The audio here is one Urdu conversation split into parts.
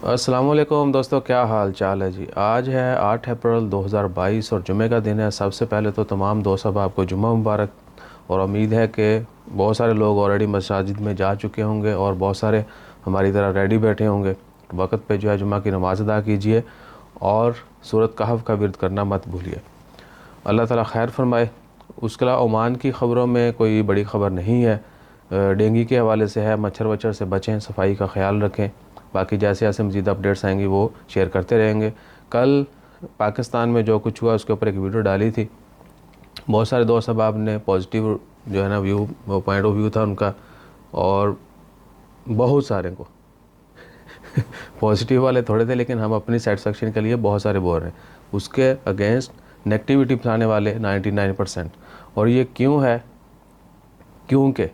السلام علیکم دوستو، کیا حال چال ہے جی؟ آج ہے 8 اپریل 2022 اور جمعہ کا دن ہے۔ سب سے پہلے تو تمام دوست احباب کو جمعہ مبارک، اور امید ہے کہ بہت سارے لوگ آلریڈی مساجد میں جا چکے ہوں گے اور بہت سارے ہماری طرح ریڈی بیٹھے ہوں گے۔ وقت پہ جو ہے جمعہ کی نماز ادا کیجئے اور سورۃ کہف کا ورد کرنا مت بھولیے۔ اللہ تعالیٰ خیر فرمائے۔ اس کے علاوہ عمان کی خبروں میں کوئی بڑی خبر نہیں ہے، ڈینگی کے حوالے سے ہے۔ مچھر وچھر سے بچیں، صفائی کا خیال رکھیں۔ باقی جیسے جیسے مزید اپڈیٹس آئیں گی وہ شیئر کرتے رہیں گے۔ کل پاکستان میں جو کچھ ہوا اس کے اوپر ایک ویڈیو ڈالی تھی، بہت سارے دوست احباب نے پازیٹیو جو ہے نا پوائنٹ آف ویو تھا ان کا، اور بہت سارے کو پازیٹیو والے تھوڑے تھے لیکن ہم اپنی سیٹسفیکشن کے لیے بہت سارے بول رہے ہیں، اس کے اگینسٹ نیگیٹیوٹی پھیلانے والے 99%۔ اور یہ کیوں ہے؟ کیونکہ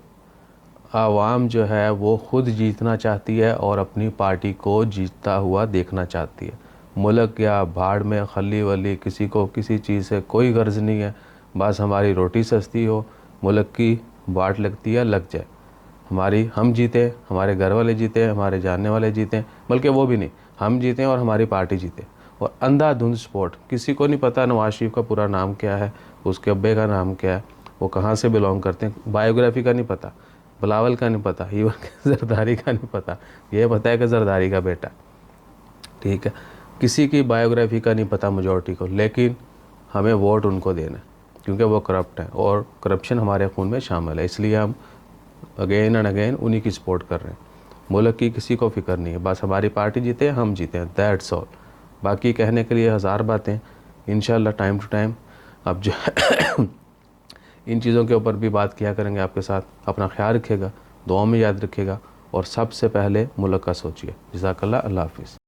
عوام جو ہے وہ خود جیتنا چاہتی ہے اور اپنی پارٹی کو جیتتا ہوا دیکھنا چاہتی ہے۔ ملک یا بھاڑ میں خلی ولی، کسی کو کسی چیز سے کوئی غرض نہیں ہے، بس ہماری روٹی سستی ہو، ملک کی واٹ لگتی ہے لگ جائے، ہم جیتیں، ہمارے گھر والے جیتیں، ہمارے جاننے والے جیتیں، بلکہ وہ بھی نہیں، ہم جیتیں اور ہماری پارٹی جیتے۔ اور اندھا دھند سپورٹ، کسی کو نہیں پتہ نواز شریف کا پورا نام کیا ہے، اس کے ابے کا نام کیا ہے، وہ کہاں سے بلونگ کرتے ہیں، بایوگرافی کا نہیں پتہ، بلاول کا نہیں پتہ، ایون زرداری کا نہیں پتہ، یہ پتہ ہے کہ زرداری کا بیٹا، ٹھیک ہے۔ کسی کی بایوگرافی کا نہیں پتہ میجورٹی کو، لیکن ہمیں ووٹ ان کو دینا ہے کیونکہ وہ کرپٹ ہیں اور کرپشن ہمارے خون میں شامل ہے، اس لیے ہم اگین اینڈ اگین انہی کی سپورٹ کر رہے ہیں۔ ملک کی کسی کو فکر نہیں ہے، بس ہماری پارٹی جیتے، ہم جیتے ہیں، دیٹس آل۔ باقی کہنے کے لیے ہزار باتیں، انشاءاللہ ٹائم ٹو ٹائم اب جو ان چیزوں کے اوپر بھی بات کیا کریں گے آپ کے ساتھ۔ اپنا خیال رکھیے گا، دعاؤں میں یاد رکھیے گا، اور سب سے پہلے ملک کا سوچیے۔ جزاک اللہ، اللہ حافظ۔